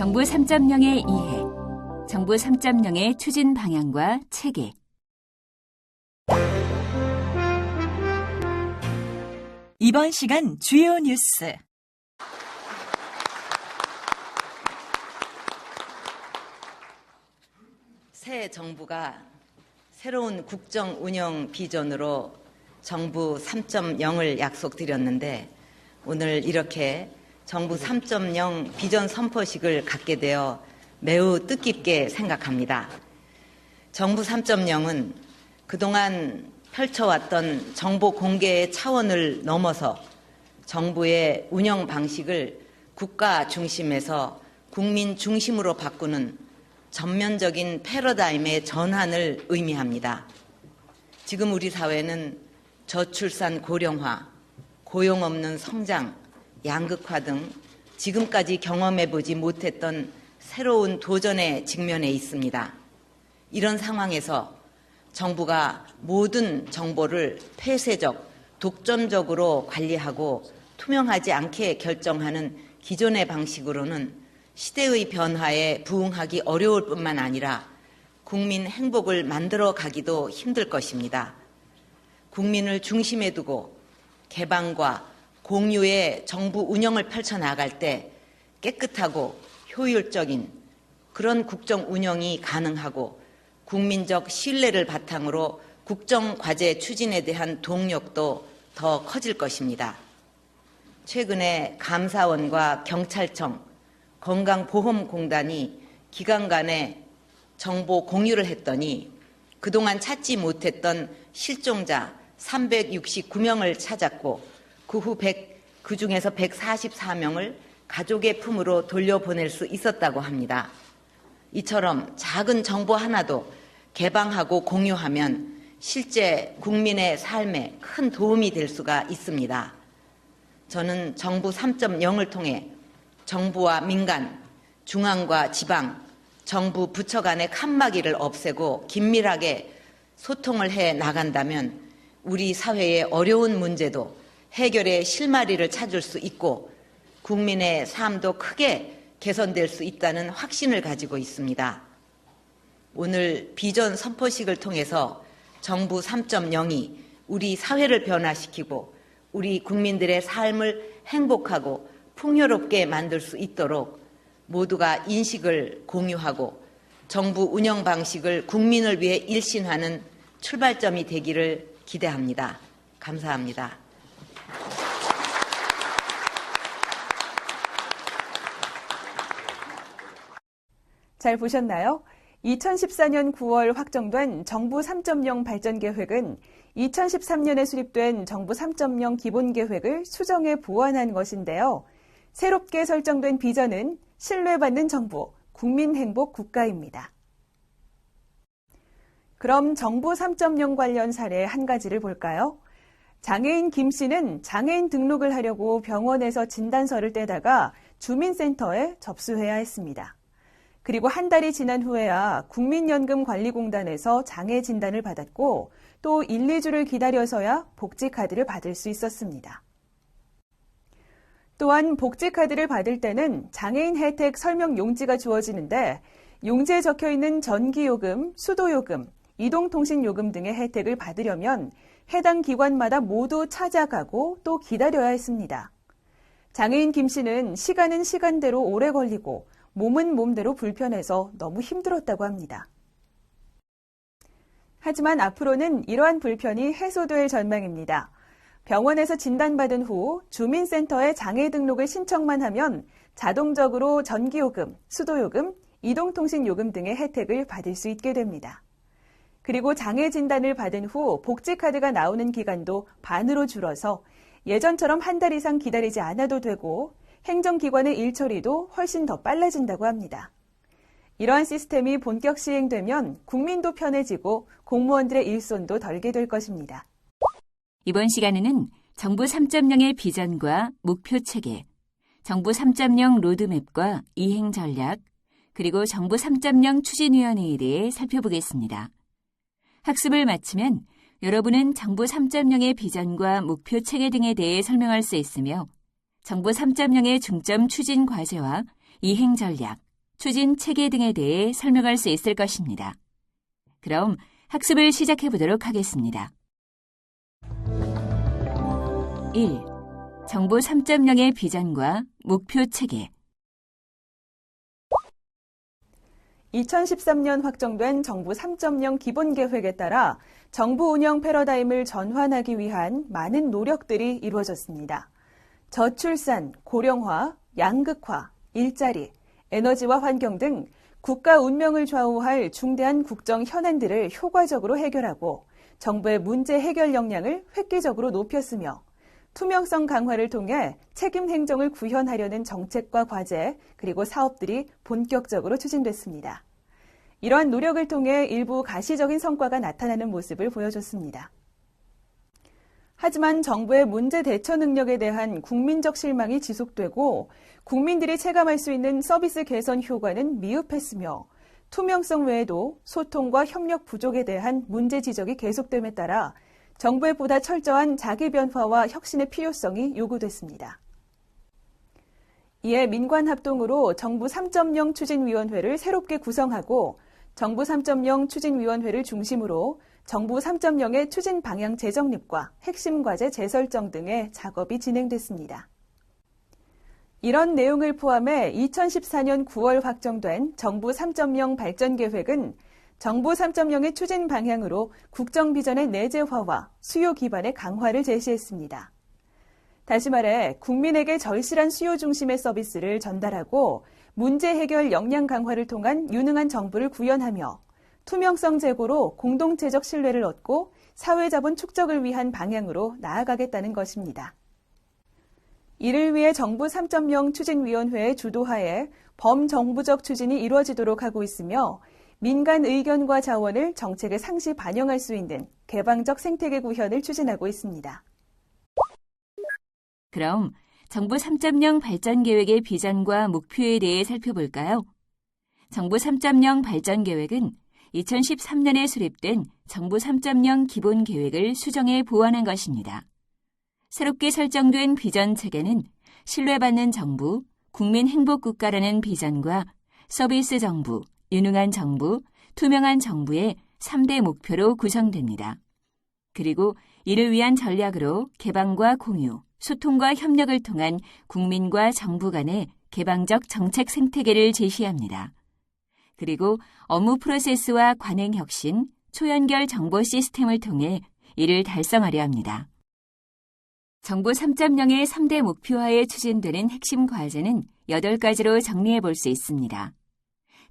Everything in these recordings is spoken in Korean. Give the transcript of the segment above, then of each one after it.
정부 3.0의 이해, 정부 3.0의 추진 방향과 체계. 이번 시간 주요 뉴스. 새 정부가 새로운 국정 운영 비전으로 정부 3.0을 약속드렸는데 오늘 이렇게 정부 3.0 비전 선포식을 갖게 되어 매우 뜻깊게 생각합니다. 정부 3.0은 그동안 펼쳐왔던 정보 공개의 차원을 넘어서 정부의 운영 방식을 국가 중심에서 국민 중심으로 바꾸는 전면적인 패러다임의 전환을 의미합니다. 지금 우리 사회는 저출산 고령화, 고용 없는 성장, 양극화 등 지금까지 경험해보지 못했던 새로운 도전에 직면해 있습니다. 이런 상황에서 정부가 모든 정보를 폐쇄적, 독점적으로 관리하고 투명하지 않게 결정하는 기존의 방식으로는 시대의 변화에 부응하기 어려울 뿐만 아니라 국민 행복을 만들어 가기도 힘들 것입니다. 국민을 중심에 두고 개방과 공유의 정부 운영을 펼쳐나갈 때 깨끗하고 효율적인 그런 국정 운영이 가능하고 국민적 신뢰를 바탕으로 국정과제 추진에 대한 동력도 더 커질 것입니다. 최근에 감사원과 경찰청, 건강보험공단이 기관 간에 정보 공유를 했더니 그동안 찾지 못했던 실종자 369명을 찾았고 그 중에서 144명을 가족의 품으로 돌려보낼 수 있었다고 합니다. 이처럼 작은 정보 하나도 개방하고 공유하면 실제 국민의 삶에 큰 도움이 될 수가 있습니다. 저는 정부 3.0을 통해 정부와 민간, 중앙과 지방, 정부 부처 간의 칸막이를 없애고 긴밀하게 소통을 해 나간다면 우리 사회의 어려운 문제도 해결의 실마리를 찾을 수 있고 국민의 삶도 크게 개선될 수 있다는 확신을 가지고 있습니다. 오늘 비전 선포식을 통해서 정부 3.0이 우리 사회를 변화시키고 우리 국민들의 삶을 행복하고 풍요롭게 만들 수 있도록 모두가 인식을 공유하고 정부 운영 방식을 국민을 위해 일신하는 출발점이 되기를 기대합니다. 감사합니다. 잘 보셨나요? 2014년 9월 확정된 정부 3.0 발전 계획은 2013년에 수립된 정부 3.0 기본 계획을 수정해 보완한 것인데요. 새롭게 설정된 비전은 신뢰받는 정부, 국민 행복 국가입니다. 그럼 정부 3.0 관련 사례 한 가지를 볼까요? 장애인 김 씨는 장애인 등록을 하려고 병원에서 진단서를 떼다가 주민센터에 접수해야 했습니다. 그리고 한 달이 지난 후에야 국민연금관리공단에서 장애 진단을 받았고 또 1, 2주를 기다려서야 복지카드를 받을 수 있었습니다. 또한 복지카드를 받을 때는 장애인 혜택 설명 용지가 주어지는데 용지에 적혀있는 전기요금, 수도요금, 이동통신요금 등의 혜택을 받으려면 해당 기관마다 모두 찾아가고 또 기다려야 했습니다. 장애인 김 씨는 시간은 시간대로 오래 걸리고 몸은 몸대로 불편해서 너무 힘들었다고 합니다. 하지만 앞으로는 이러한 불편이 해소될 전망입니다. 병원에서 진단받은 후 주민센터에 장애 등록을 신청만 하면 자동적으로 전기요금, 수도요금, 이동통신요금 등의 혜택을 받을 수 있게 됩니다. 그리고 장애 진단을 받은 후 복지카드가 나오는 기간도 반으로 줄어서 예전처럼 한 달 이상 기다리지 않아도 되고 행정기관의 일처리도 훨씬 더 빨라진다고 합니다. 이러한 시스템이 본격 시행되면 국민도 편해지고 공무원들의 일손도 덜게 될 것입니다. 이번 시간에는 정부 3.0의 비전과 목표 체계, 정부 3.0 로드맵과 이행 전략, 그리고 정부 3.0 추진위원회에 대해 살펴보겠습니다. 학습을 마치면 여러분은 정부 3.0의 비전과 목표 체계 등에 대해 설명할 수 있으며 정부 3.0의 중점 추진 과제와 이행 전략, 추진 체계 등에 대해 설명할 수 있을 것입니다. 그럼 학습을 시작해 보도록 하겠습니다. 1. 정부 3.0의 비전과 목표 체계. 2013년 확정된 정부 3.0 기본계획에 따라 정부 운영 패러다임을 전환하기 위한 많은 노력들이 이루어졌습니다. 저출산, 고령화, 양극화, 일자리, 에너지와 환경 등 국가 운명을 좌우할 중대한 국정 현안들을 효과적으로 해결하고 정부의 문제 해결 역량을 획기적으로 높였으며 투명성 강화를 통해 책임 행정을 구현하려는 정책과 과제, 그리고 사업들이 본격적으로 추진됐습니다. 이러한 노력을 통해 일부 가시적인 성과가 나타나는 모습을 보여줬습니다. 하지만 정부의 문제 대처 능력에 대한 국민적 실망이 지속되고 국민들이 체감할 수 있는 서비스 개선 효과는 미흡했으며 투명성 외에도 소통과 협력 부족에 대한 문제 지적이 계속됨에 따라 정부의 보다 철저한 자기 변화와 혁신의 필요성이 요구됐습니다. 이에 민관 합동으로 정부 3.0 추진위원회를 새롭게 구성하고 정부 3.0 추진위원회를 중심으로 정부 3.0의 추진 방향 재정립과 핵심 과제 재설정 등의 작업이 진행됐습니다. 이런 내용을 포함해 2014년 9월 확정된 정부 3.0 발전 계획은 정부 3.0의 추진 방향으로 국정 비전의 내재화와 수요 기반의 강화를 제시했습니다. 다시 말해 국민에게 절실한 수요 중심의 서비스를 전달하고 문제 해결 역량 강화를 통한 유능한 정부를 구현하며 투명성 제고로 공동체적 신뢰를 얻고 사회자본 축적을 위한 방향으로 나아가겠다는 것입니다. 이를 위해 정부 3.0 추진위원회의 주도하에 범정부적 추진이 이루어지도록 하고 있으며 민간 의견과 자원을 정책에 상시 반영할 수 있는 개방적 생태계 구현을 추진하고 있습니다. 그럼 정부 3.0 발전 계획의 비전과 목표에 대해 살펴볼까요? 정부 3.0 발전 계획은 2013년에 수립된 정부 3.0 기본 계획을 수정해 보완한 것입니다. 새롭게 설정된 비전 체계는 신뢰받는 정부, 국민 행복 국가라는 비전과 서비스 정부, 유능한 정부, 투명한 정부의 3대 목표로 구성됩니다. 그리고 이를 위한 전략으로 개방과 공유, 소통과 협력을 통한 국민과 정부 간의 개방적 정책 생태계를 제시합니다. 그리고 업무 프로세스와 관행 혁신, 초연결 정보 시스템을 통해 이를 달성하려 합니다. 정부 3.0의 3대 목표하에 추진되는 핵심 과제는 8가지로 정리해 볼 수 있습니다.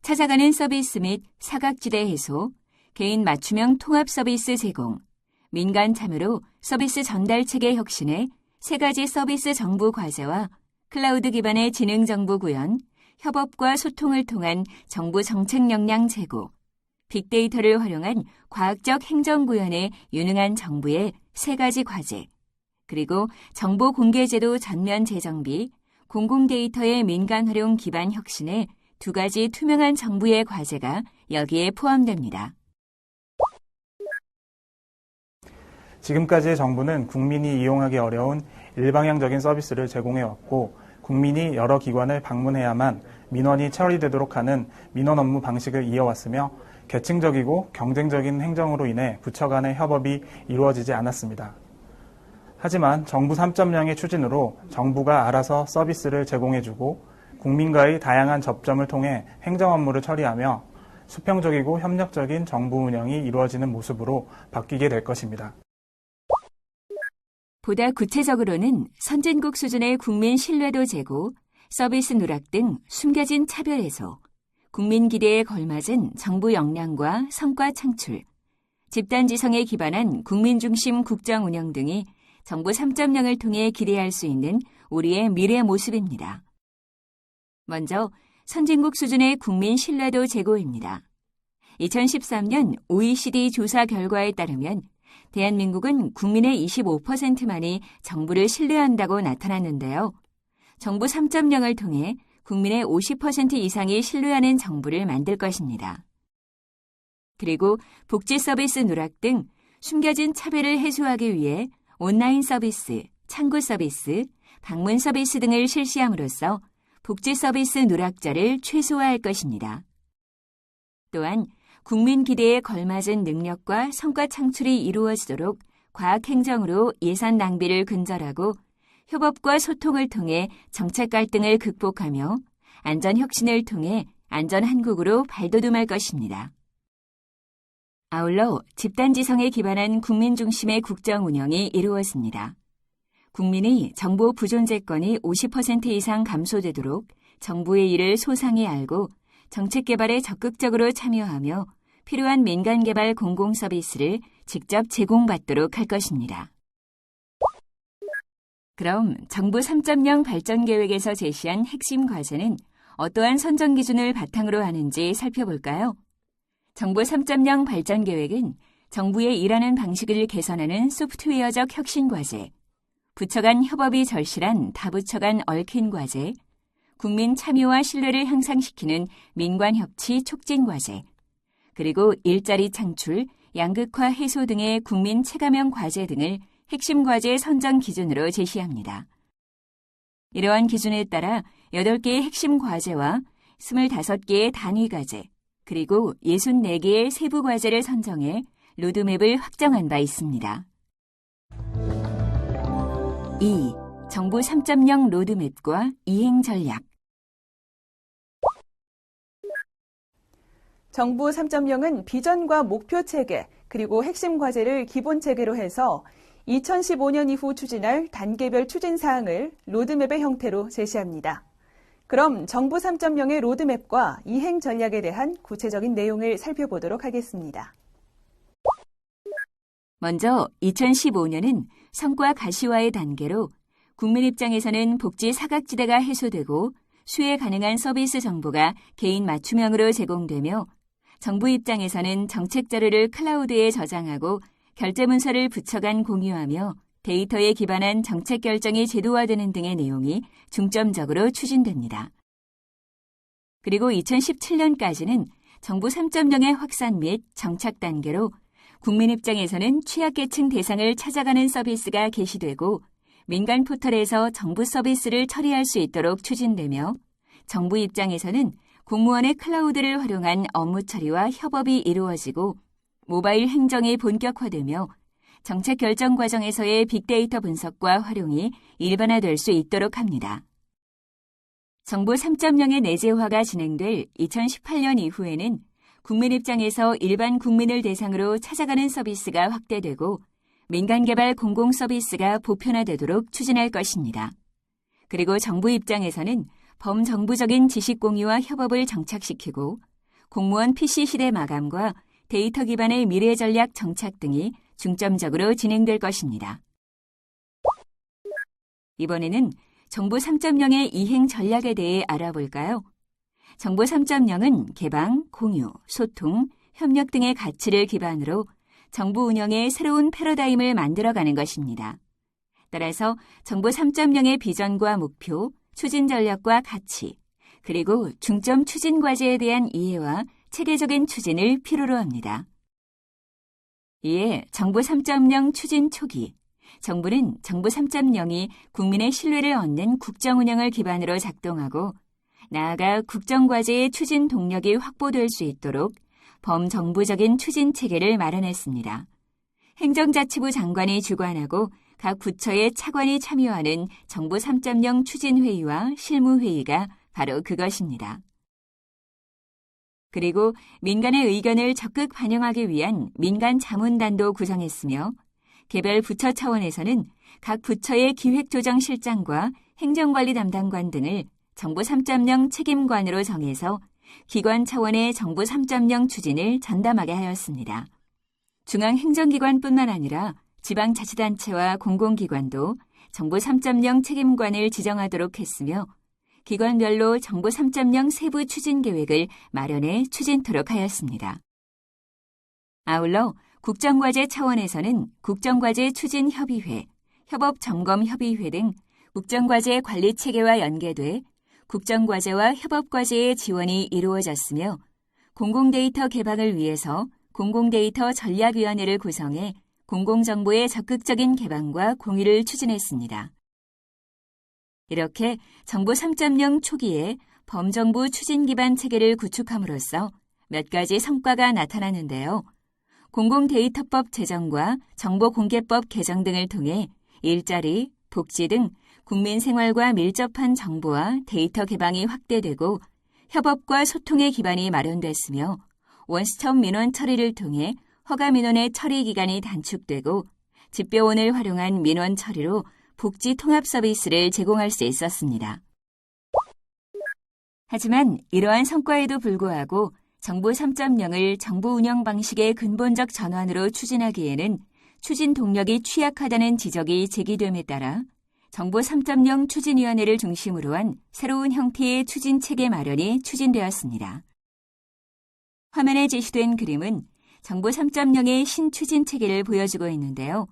찾아가는 서비스 및 사각지대 해소, 개인 맞춤형 통합 서비스 제공, 민간 참여로 서비스 전달 체계 혁신의 3가지 서비스 정부 과제와 클라우드 기반의 지능 정부 구현, 협업과 소통을 통한 정부 정책 역량 제고, 빅데이터를 활용한 과학적 행정 구현의 유능한 정부의 3가지 과제, 그리고 정보 공개제도 전면 재정비, 공공데이터의 민간 활용 기반 혁신의 2가지 투명한 정부의 과제가 여기에 포함됩니다. 지금까지의 정부는 국민이 이용하기 어려운 일방향적인 서비스를 제공해왔고 국민이 여러 기관을 방문해야만 민원이 처리되도록 하는 민원 업무 방식을 이어왔으며 계층적이고 경쟁적인 행정으로 인해 부처 간의 협업이 이루어지지 않았습니다. 하지만 정부 3.0의 추진으로 정부가 알아서 서비스를 제공해주고 국민과의 다양한 접점을 통해 행정 업무를 처리하며 수평적이고 협력적인 정부 운영이 이루어지는 모습으로 바뀌게 될 것입니다. 보다 구체적으로는 선진국 수준의 국민 신뢰도 제고, 서비스 누락 등 숨겨진 차별 해소, 국민 기대에 걸맞은 정부 역량과 성과 창출, 집단 지성에 기반한 국민 중심 국정 운영 등이 정부 3.0을 통해 기대할 수 있는 우리의 미래 모습입니다. 먼저 선진국 수준의 국민 신뢰도 제고입니다. 2013년 OECD 조사 결과에 따르면 대한민국은 국민의 25%만이 정부를 신뢰한다고 나타났는데요. 정부 3.0을 통해 국민의 50% 이상이 신뢰하는 정부를 만들 것입니다. 그리고 복지 서비스 누락 등 숨겨진 차별을 해소하기 위해 온라인 서비스, 창구 서비스, 방문 서비스 등을 실시함으로써 복지 서비스 누락자를 최소화할 것입니다. 또한 국민 기대에 걸맞은 능력과 성과 창출이 이루어지도록 과학행정으로 예산 낭비를 근절하고 협업과 소통을 통해 정책 갈등을 극복하며 안전혁신을 통해 안전한국으로 발돋움할 것입니다. 아울러 집단지성에 기반한 국민 중심의 국정 운영이 이루어집니다. 국민이 정보 부존재권이 50% 이상 감소되도록 정부의 일을 소상히 알고 정책 개발에 적극적으로 참여하며 필요한 민간 개발 공공 서비스를 직접 제공받도록 할 것입니다. 그럼 정부 3.0 발전 계획에서 제시한 핵심 과제는 어떠한 선정 기준을 바탕으로 하는지 살펴볼까요? 정부 3.0 발전 계획은 정부의 일하는 방식을 개선하는 소프트웨어적 혁신 과제, 부처 간 협업이 절실한 다부처 간 얽힌 과제, 국민 참여와 신뢰를 향상시키는 민관 협치 촉진 과제, 그리고 일자리 창출, 양극화 해소 등의 국민 체감형 과제 등을 핵심 과제 선정 기준으로 제시합니다. 이러한 기준에 따라 8개의 핵심 과제와 25개의 단위 과제, 그리고 64개의 세부 과제를 선정해 로드맵을 확정한 바 있습니다. 2. 정부 3.0 로드맵과 이행 전략. 정부 3.0은 비전과 목표 체계, 그리고 핵심 과제를 기본 체계로 해서 2015년 이후 추진할 단계별 추진 사항을 로드맵의 형태로 제시합니다. 그럼 정부 3.0의 로드맵과 이행 전략에 대한 구체적인 내용을 살펴보도록 하겠습니다. 먼저 2015년은 성과 가시화의 단계로 국민 입장에서는 복지 사각지대가 해소되고 수혜 가능한 서비스 정보가 개인 맞춤형으로 제공되며 정부 입장에서는 정책 자료를 클라우드에 저장하고 결제 문서를 부처 간 공유하며 데이터에 기반한 정책 결정이 제도화되는 등의 내용이 중점적으로 추진됩니다. 그리고 2017년까지는 정부 3.0의 확산 및 정착 단계로 국민 입장에서는 취약계층 대상을 찾아가는 서비스가 개시되고 민간 포털에서 정부 서비스를 처리할 수 있도록 추진되며 정부 입장에서는 공무원의 클라우드를 활용한 업무 처리와 협업이 이루어지고 모바일 행정이 본격화되며 정책 결정 과정에서의 빅데이터 분석과 활용이 일반화될 수 있도록 합니다. 정부 3.0의 내재화가 진행될 2018년 이후에는 국민 입장에서 일반 국민을 대상으로 찾아가는 서비스가 확대되고 민간개발 공공 서비스가 보편화되도록 추진할 것입니다. 그리고 정부 입장에서는 범정부적인 지식 공유와 협업을 정착시키고 공무원 PC 시대 마감과 데이터 기반의 미래 전략 정착 등이 중점적으로 진행될 것입니다. 이번에는 정부 3.0의 이행 전략에 대해 알아볼까요? 정부 3.0은 개방, 공유, 소통, 협력 등의 가치를 기반으로 정부 운영의 새로운 패러다임을 만들어가는 것입니다. 따라서 정부 3.0의 비전과 목표, 추진 전략과 가치, 그리고 중점 추진 과제에 대한 이해와 체계적인 추진을 필요로 합니다. 이에 정부 3.0 추진 초기, 정부는 정부 3.0이 국민의 신뢰를 얻는 국정 운영을 기반으로 작동하고 나아가 국정과제의 추진 동력이 확보될 수 있도록 범정부적인 추진 체계를 마련했습니다. 행정자치부 장관이 주관하고 각 부처의 차관이 참여하는 정부 3.0 추진회의와 실무회의가 바로 그것입니다. 그리고 민간의 의견을 적극 반영하기 위한 민간 자문단도 구성했으며 개별 부처 차원에서는 각 부처의 기획조정실장과 행정관리 담당관 등을 정부 3.0 책임관으로 정해서 기관 차원의 정부 3.0 추진을 전담하게 하였습니다. 중앙행정기관뿐만 아니라 지방자치단체와 공공기관도 정부 3.0 책임관을 지정하도록 했으며 기관별로 정부 3.0 세부 추진 계획을 마련해 추진토록 하였습니다. 아울러 국정과제 차원에서는 국정과제 추진협의회, 협업점검협의회 등 국정과제 관리체계와 연계돼 국정과제와 협업과제의 지원이 이루어졌으며 공공데이터 개방을 위해서 공공데이터 전략위원회를 구성해 공공정보의 적극적인 개방과 공유를 추진했습니다. 이렇게 정부 3.0 초기에 범정부 추진 기반 체계를 구축함으로써 몇 가지 성과가 나타나는데요. 공공데이터법 제정과 정보공개법 개정 등을 통해 일자리, 복지 등 국민 생활과 밀접한 정보와 데이터 개방이 확대되고 협업과 소통의 기반이 마련됐으며 원스톱 민원 처리를 통해 허가 민원의 처리 기간이 단축되고 집배원을 활용한 민원 처리로 복지 통합 서비스를 제공할 수 있었습니다. 하지만 이러한 성과에도 불구하고 정부 3.0을 정부 운영 방식의 근본적 전환으로 추진하기에는 추진 동력이 취약하다는 지적이 제기됨에 따라 정부 3.0 추진위원회를 중심으로 한 새로운 형태의 추진 체계 마련이 추진되었습니다. 화면에 제시된 그림은 정부 3.0의 신추진 체계를 보여주고 있는데요.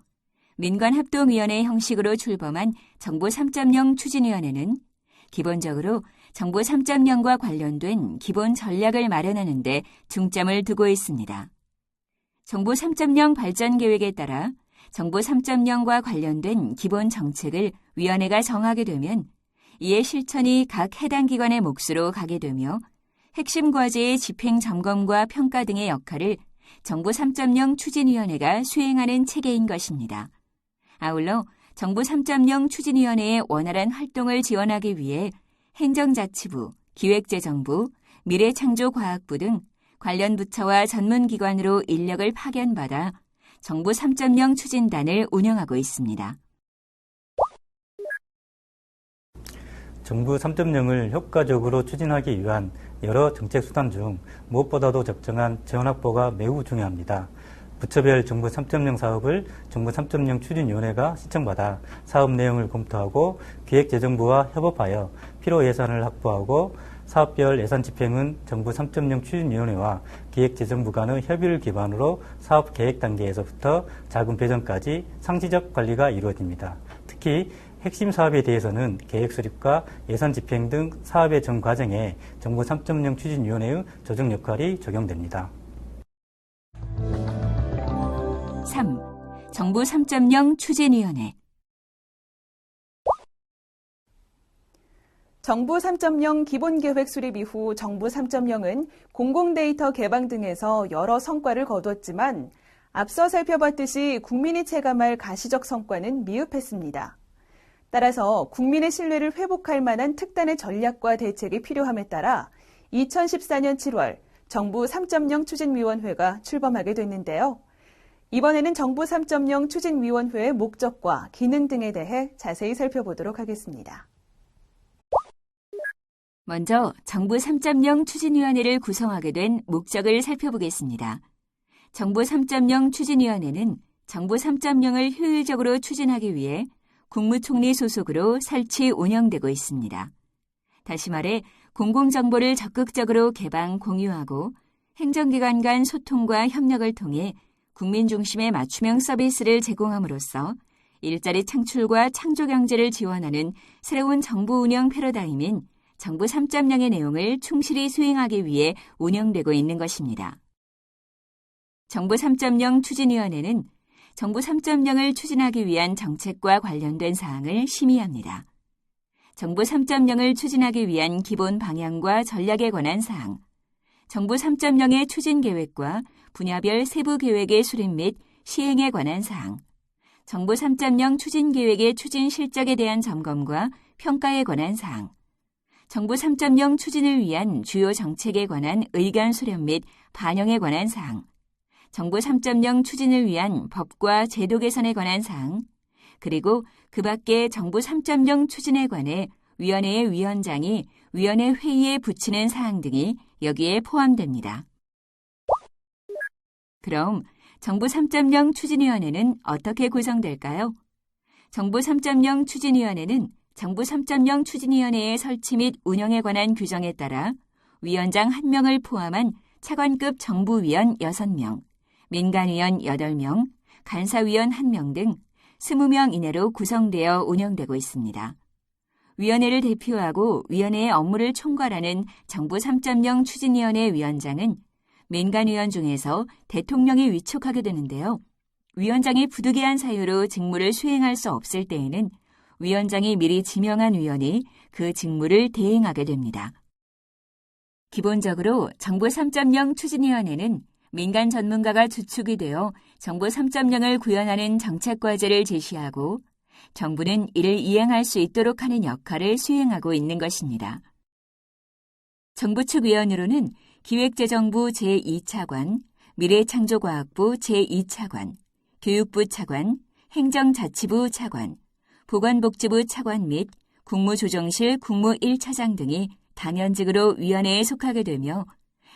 민관합동위원회 형식으로 출범한 정부 3.0 추진위원회는 기본적으로 정부 3.0과 관련된 기본 전략을 마련하는 데 중점을 두고 있습니다. 정부 3.0 발전 계획에 따라 정부 3.0과 관련된 기본 정책을 위원회가 정하게 되면 이에 실천이 각 해당 기관의 몫으로 가게 되며 핵심 과제의 집행 점검과 평가 등의 역할을 정부 3.0 추진위원회가 수행하는 체계인 것입니다. 아울러 정부 3.0 추진위원회의 원활한 활동을 지원하기 위해 행정자치부, 기획재정부, 미래창조과학부 등 관련 부처와 전문기관으로 인력을 파견받아 정부 3.0 추진단을 운영하고 있습니다. 정부 3.0을 효과적으로 추진하기 위한 여러 정책 수단 중 무엇보다도 적정한 재원 확보가 매우 중요합니다. 부처별 정부 3.0 사업을 정부 3.0 추진위원회가 신청받아 사업 내용을 검토하고 기획재정부와 협업하여 필요 예산을 확보하고 사업별 예산 집행은 정부 3.0 추진위원회와 기획재정부 간의 협의를 기반으로 사업 계획 단계에서부터 자금 배정까지 상시적 관리가 이루어집니다. 특히 핵심 사업에 대해서는 계획 수립과 예산 집행 등 사업의 전 과정에 정부 3.0 추진위원회의 조정 역할이 적용됩니다. 3. 정부 3.0 추진위원회. 정부 3.0 기본계획 수립 이후 정부 3.0은 공공데이터 개방 등에서 여러 성과를 거두었지만 앞서 살펴봤듯이 국민이 체감할 가시적 성과는 미흡했습니다. 따라서 국민의 신뢰를 회복할 만한 특단의 전략과 대책이 필요함에 따라 2014년 7월 정부 3.0 추진위원회가 출범하게 됐는데요. 이번에는 정부 3.0 추진위원회의 목적과 기능 등에 대해 자세히 살펴보도록 하겠습니다. 먼저 정부 3.0 추진위원회를 구성하게 된 목적을 살펴보겠습니다. 정부 3.0 추진위원회는 정부 3.0을 효율적으로 추진하기 위해 국무총리 소속으로 설치 운영되고 있습니다. 다시 말해 공공정보를 적극적으로 개방, 공유하고 행정기관 간 소통과 협력을 통해 국민 중심의 맞춤형 서비스를 제공함으로써 일자리 창출과 창조경제를 지원하는 새로운 정부 운영 패러다임인 정부 3.0의 내용을 충실히 수행하기 위해 운영되고 있는 것입니다. 정부 3.0 추진위원회는 정부 3.0을 추진하기 위한 정책과 관련된 사항을 심의합니다. 정부 3.0을 추진하기 위한 기본 방향과 전략에 관한 사항, 정부 3.0의 추진 계획과 분야별 세부 계획의 수립 및 시행에 관한 사항, 정부 3.0 추진 계획의 추진 실적에 대한 점검과 평가에 관한 사항, 정부 3.0 추진을 위한 주요 정책에 관한 의견 수렴 및 반영에 관한 사항, 정부 3.0 추진을 위한 법과 제도 개선에 관한 사항, 그리고 그 밖에 정부 3.0 추진에 관해 위원회의 위원장이 위원회 회의에 붙이는 사항 등이 여기에 포함됩니다. 그럼 정부 3.0 추진위원회는 어떻게 구성될까요? 정부 3.0 추진위원회는 정부 3.0 추진위원회의 설치 및 운영에 관한 규정에 따라 위원장 1명을 포함한 차관급 정부위원 6명, 민간위원 8명, 간사위원 1명 등 20명 이내로 구성되어 운영되고 있습니다. 위원회를 대표하고 위원회의 업무를 총괄하는 정부 3.0 추진위원회 위원장은 민간위원 중에서 대통령이 위촉하게 되는데요. 위원장이 부득이한 사유로 직무를 수행할 수 없을 때에는 위원장이 미리 지명한 위원이 그 직무를 대행하게 됩니다. 기본적으로 정부 3.0 추진위원회는 민간 전문가가 주축이 되어 정부 3.0을 구현하는 정책과제를 제시하고 정부는 이를 이행할 수 있도록 하는 역할을 수행하고 있는 것입니다. 정부 측 위원으로는 기획재정부 제2차관, 미래창조과학부 제2차관, 교육부 차관, 행정자치부 차관, 보건복지부 차관 및 국무조정실 국무 1차장 등이 당연직으로 위원회에 속하게 되며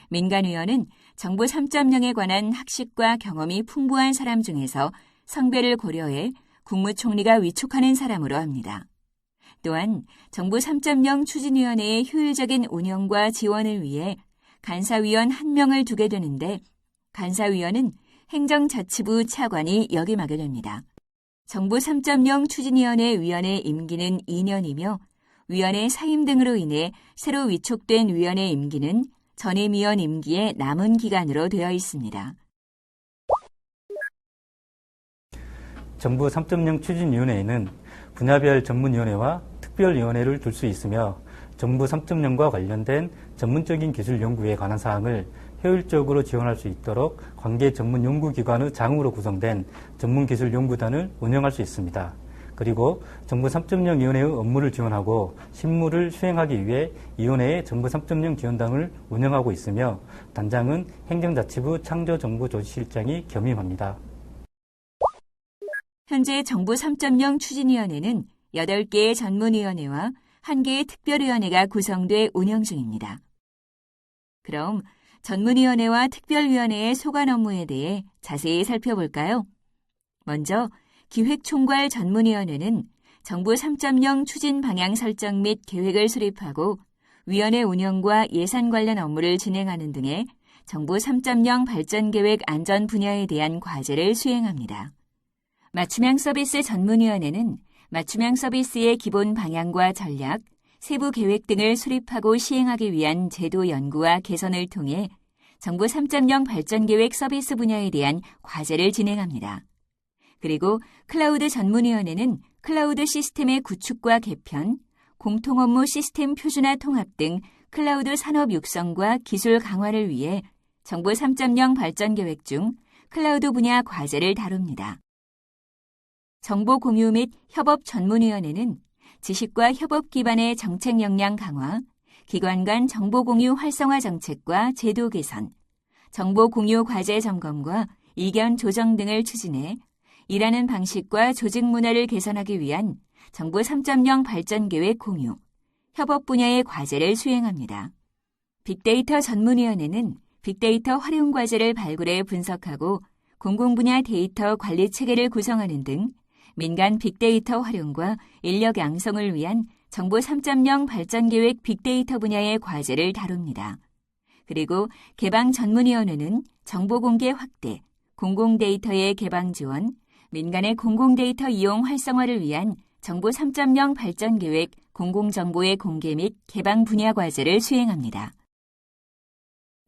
민간위원은 정부 3.0에 관한 학식과 경험이 풍부한 사람 중에서 성별을 고려해 국무총리가 위촉하는 사람으로 합니다. 또한 정부 3.0 추진위원회의 효율적인 운영과 지원을 위해 간사위원 1명을 두게 되는데 간사위원은 행정자치부 차관이 역임하게 됩니다. 정부 3.0 추진위원회 위원의 임기는 2년이며 위원회 사임 등으로 인해 새로 위촉된 위원의 임기는 전임위원 임기의 남은 기간으로 되어 있습니다. 정부 3.0 추진위원회에는 분야별 전문위원회와 특별위원회를 둘 수 있으며 정부 3.0과 관련된 전문적인 기술 연구에 관한 사항을 효율적으로 지원할 수 있도록 관계 전문 연구기관의 장으로 구성된 전문기술연구단을 운영할 수 있습니다. 그리고 정부 3.0 위원회의 업무를 지원하고 실무를 수행하기 위해 위원회의 정부 3.0 지원단을 운영하고 있으며 단장은 행정자치부 창조정보조직실장이 겸임합니다. 현재 정부 3.0 추진위원회는 8개의 전문위원회와 1개의 특별위원회가 구성돼 운영 중입니다. 그럼 전문위원회와 특별위원회의 소관 업무에 대해 자세히 살펴볼까요? 먼저 기획총괄 전문위원회는 정부 3.0 추진 방향 설정 및 계획을 수립하고 위원회 운영과 예산 관련 업무를 진행하는 등의 정부 3.0 발전계획 안전 분야에 대한 과제를 수행합니다. 맞춤형 서비스 전문위원회는 맞춤형 서비스의 기본 방향과 전략, 세부 계획 등을 수립하고 시행하기 위한 제도 연구와 개선을 통해 정부 3.0 발전계획 서비스 분야에 대한 과제를 진행합니다. 그리고 클라우드 전문위원회는 클라우드 시스템의 구축과 개편, 공통업무 시스템 표준화 통합 등 클라우드 산업 육성과 기술 강화를 위해 정부 3.0 발전계획 중 클라우드 분야 과제를 다룹니다. 정보 공유 및 협업 전문위원회는 지식과 협업 기반의 정책 역량 강화, 기관 간 정보 공유 활성화 정책과 제도 개선, 정보 공유 과제 점검과 이견 조정 등을 추진해 일하는 방식과 조직 문화를 개선하기 위한 정부 3.0 발전계획 공유, 협업 분야의 과제를 수행합니다. 빅데이터 전문위원회는 빅데이터 활용 과제를 발굴해 분석하고 공공분야 데이터 관리 체계를 구성하는 등 민간 빅데이터 활용과 인력 양성을 위한 정부 3.0 발전계획 빅데이터 분야의 과제를 다룹니다. 그리고 개방 전문위원회는 정보공개 확대, 공공데이터의 개방 지원, 민간의 공공데이터 이용 활성화를 위한 정부 3.0 발전계획 공공정보의 공개 및 개방 분야 과제를 수행합니다.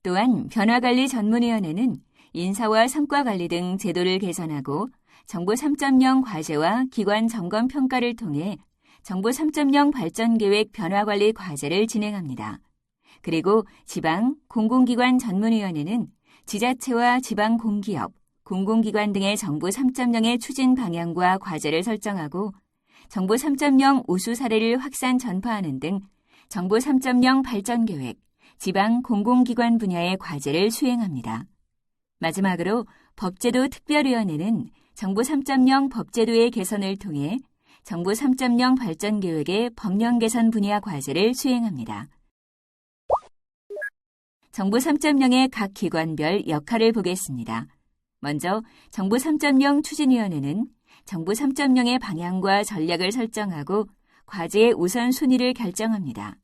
또한 변화관리 전문위원회는 인사와 성과관리 등 제도를 개선하고 정부 3.0 과제와 기관 점검 평가를 통해 정부 3.0 발전계획 변화관리 과제를 진행합니다. 그리고 지방, 공공기관 전문위원회는 지자체와 지방공기업, 공공기관 등의 정부 3.0의 추진 방향과 과제를 설정하고 정부 3.0 우수 사례를 확산 전파하는 등 정부 3.0 발전계획, 지방 공공기관 분야의 과제를 수행합니다. 마지막으로 법제도 특별위원회는 정부 3.0 법제도의 개선을 통해 정부 3.0 발전계획의 법령 개선 분야 과제를 수행합니다. 정부 3.0의 각 기관별 역할을 보겠습니다. 먼저 정부 3.0 추진위원회는 정부 3.0의 방향과 전략을 설정하고 과제의 우선순위를 결정합니다.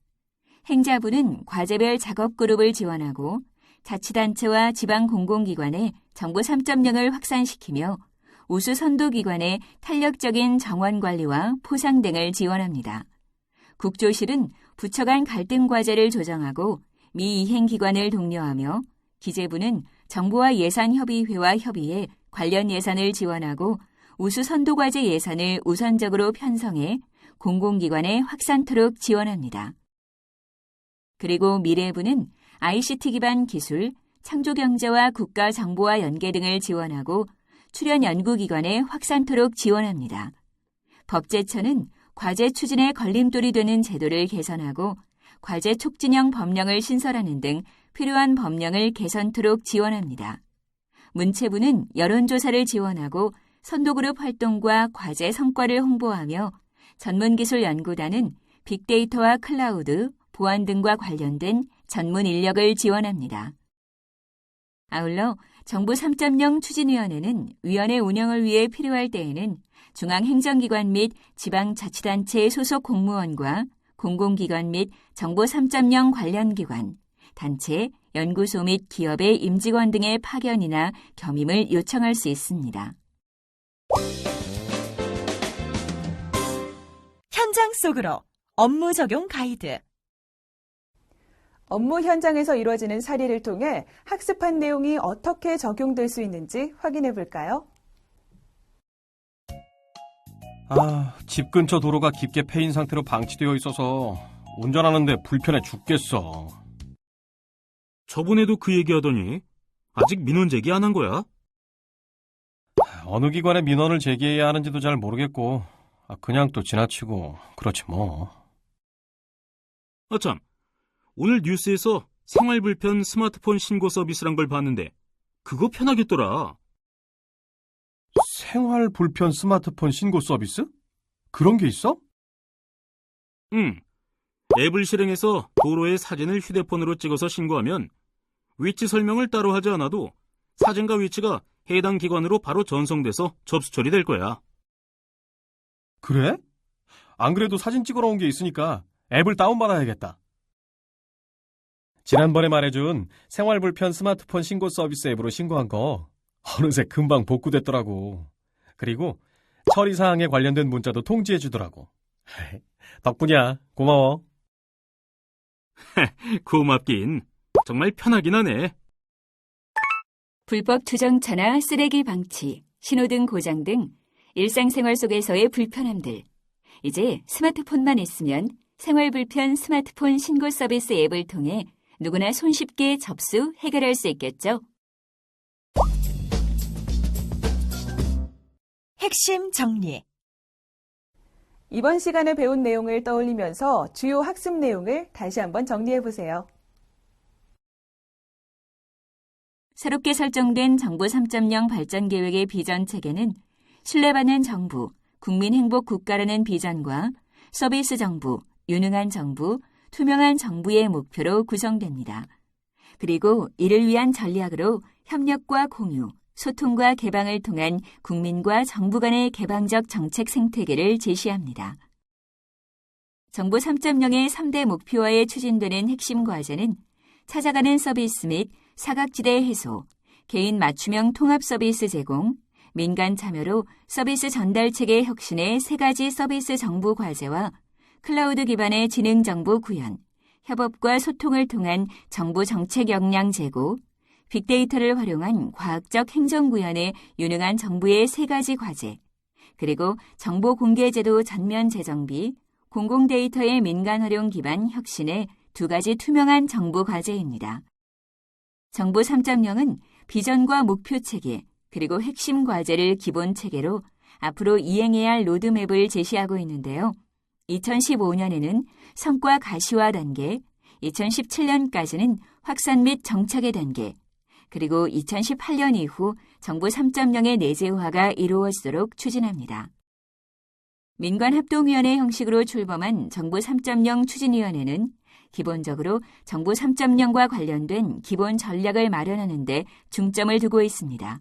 행자부는 과제별 작업그룹을 지원하고 자치단체와 지방공공기관에 정부 3.0을 확산시키며 우수 선도기관의 탄력적인 정원관리와 포상 등을 지원합니다. 국조실은 부처 간 갈등 과제를 조정하고 미이행기관을 독려하며 기재부는 정부와 예산협의회와 협의해 관련 예산을 지원하고 우수 선도과제 예산을 우선적으로 편성해 공공기관에 확산토록 지원합니다. 그리고 미래부는 ICT 기반 기술, 창조경제와 국가정보화 연계 등을 지원하고 출연 연구기관에 확산토록 지원합니다. 법제처는 과제 추진에 걸림돌이 되는 제도를 개선하고 과제 촉진형 법령을 신설하는 등 필요한 법령을 개선토록 지원합니다. 문체부는 여론조사를 지원하고 선도그룹 활동과 과제 성과를 홍보하며 전문기술연구단은 빅데이터와 클라우드, 보안 등과 관련된 전문 인력을 지원합니다. 아울러 정부 3.0 추진위원회는 위원회 운영을 위해 필요할 때에는 중앙행정기관 및 지방자치단체 소속 공무원과 공공기관 및 정부 3.0 관련 기관, 단체, 연구소 및 기업의 임직원 등의 파견이나 겸임을 요청할 수 있습니다. 현장 속으로 업무 적용 가이드. 업무 현장에서 이루어지는 사례를 통해 학습한 내용이 어떻게 적용될 수 있는지 확인해 볼까요? 집 근처 도로가 깊게 패인 상태로 방치되어 있어서 운전하는데 불편해 죽겠어. 저번에도 그 얘기하더니 아직 민원 제기 안 한 거야? 어느 기관에 민원을 제기해야 하는지도 잘 모르겠고 그냥 또 지나치고 그렇지 뭐. 아참, 오늘 뉴스에서 생활불편 스마트폰 신고 서비스란 걸 봤는데 그거 편하겠더라. 생활 불편 스마트폰 신고 서비스? 그런 게 있어? 응. 앱을 실행해서 도로의 사진을 휴대폰으로 찍어서 신고하면 위치 설명을 따로 하지 않아도 사진과 위치가 해당 기관으로 바로 전송돼서 접수 처리될 거야. 그래? 안 그래도 사진 찍어 놓은 게 있으니까 앱을 다운받아야겠다. 지난번에 말해준 생활 불편 스마트폰 신고 서비스 앱으로 신고한 거 어느새 금방 복구됐더라고. 그리고 처리사항에 관련된 문자도 통지해주더라고. 덕분이야. 고마워. 고맙긴. 정말 편하긴 하네. 불법 투정차나 쓰레기 방치, 신호등 고장 등 일상생활 속에서의 불편함들. 이제 스마트폰만 있으면 생활불편 스마트폰 신고 서비스 앱을 통해 누구나 손쉽게 접수, 해결할 수 있겠죠. 핵심 정리. 이번 시간에 배운 내용을 떠올리면서 주요 학습 내용을 다시 한번 정리해 보세요. 새롭게 설정된 정부 3.0 발전 계획의 비전 체계는 신뢰받는 정부, 국민행복 국가라는 비전과 서비스 정부, 유능한 정부, 투명한 정부의 목표로 구성됩니다. 그리고 이를 위한 전략으로 협력과 공유, 소통과 개방을 통한 국민과 정부 간의 개방적 정책 생태계를 제시합니다. 정부 3.0의 3대 목표화에 추진되는 핵심 과제는 찾아가는 서비스 및 사각지대 해소, 개인 맞춤형 통합 서비스 제공, 민간 참여로 서비스 전달 체계 혁신의 3가지 서비스 정부 과제와 클라우드 기반의 지능정보 구현, 협업과 소통을 통한 정부 정책 역량 제고, 빅데이터를 활용한 과학적 행정 구현의 유능한 정부의 3가지 과제, 그리고 정보 공개제도 전면 재정비, 공공데이터의 민간 활용 기반 혁신의 2가지 투명한 정부 과제입니다. 정부 3.0은 비전과 목표 체계, 그리고 핵심 과제를 기본 체계로 앞으로 이행해야 할 로드맵을 제시하고 있는데요. 2015년에는 성과 가시화 단계, 2017년까지는 확산 및 정착의 단계, 그리고 2018년 이후 정부 3.0의 내재화가 이루어지도록 추진합니다. 민관합동위원회 형식으로 출범한 정부 3.0 추진위원회는 기본적으로 정부 3.0과 관련된 기본 전략을 마련하는 데 중점을 두고 있습니다.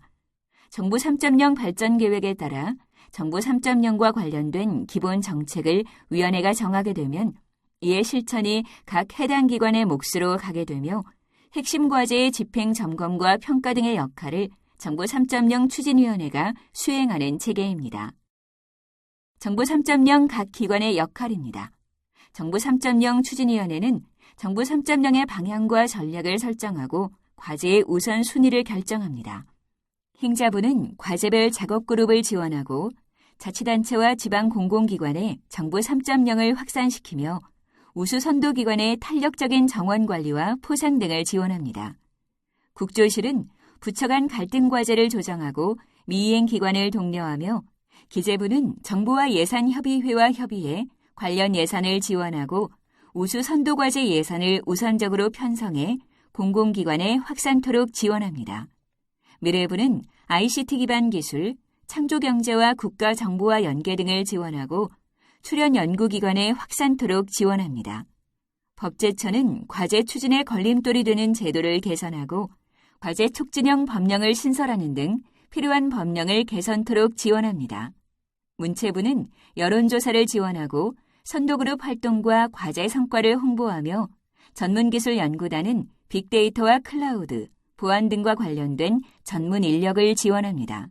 정부 3.0 발전 계획에 따라 정부 3.0과 관련된 기본 정책을 위원회가 정하게 되면 이의 실천이 각 해당 기관의 몫으로 가게 되며 핵심 과제의 집행 점검과 평가 등의 역할을 정부 3.0 추진위원회가 수행하는 체계입니다. 정부 3.0 각 기관의 역할입니다. 정부 3.0 추진위원회는 정부 3.0의 방향과 전략을 설정하고 과제의 우선순위를 결정합니다. 행자부는 과제별 작업그룹을 지원하고 자치단체와 지방 공공기관의 정부 3.0을 확산시키며 우수 선도기관의 탄력적인 정원 관리와 포상 등을 지원합니다. 국조실은 부처 간 갈등 과제를 조정하고 미이행 기관을 독려하며 기재부는 정부와 예산협의회와 협의해 관련 예산을 지원하고 우수 선도과제 예산을 우선적으로 편성해 공공기관에 확산토록 지원합니다. 미래부는 ICT 기반 기술, 창조경제와 국가정보와 연계 등을 지원하고 출연 연구기관에 확산토록 지원합니다. 법제처는 과제 추진에 걸림돌이 되는 제도를 개선하고 과제 촉진형 법령을 신설하는 등 필요한 법령을 개선토록 지원합니다. 문체부는 여론조사를 지원하고 선도그룹 활동과 과제 성과를 홍보하며 전문기술연구단은 빅데이터와 클라우드, 보안 등과 관련된 전문 인력을 지원합니다.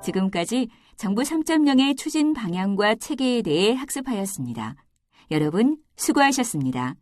지금까지 정부 3.0의 추진 방향과 체계에 대해 학습하였습니다. 여러분 수고하셨습니다.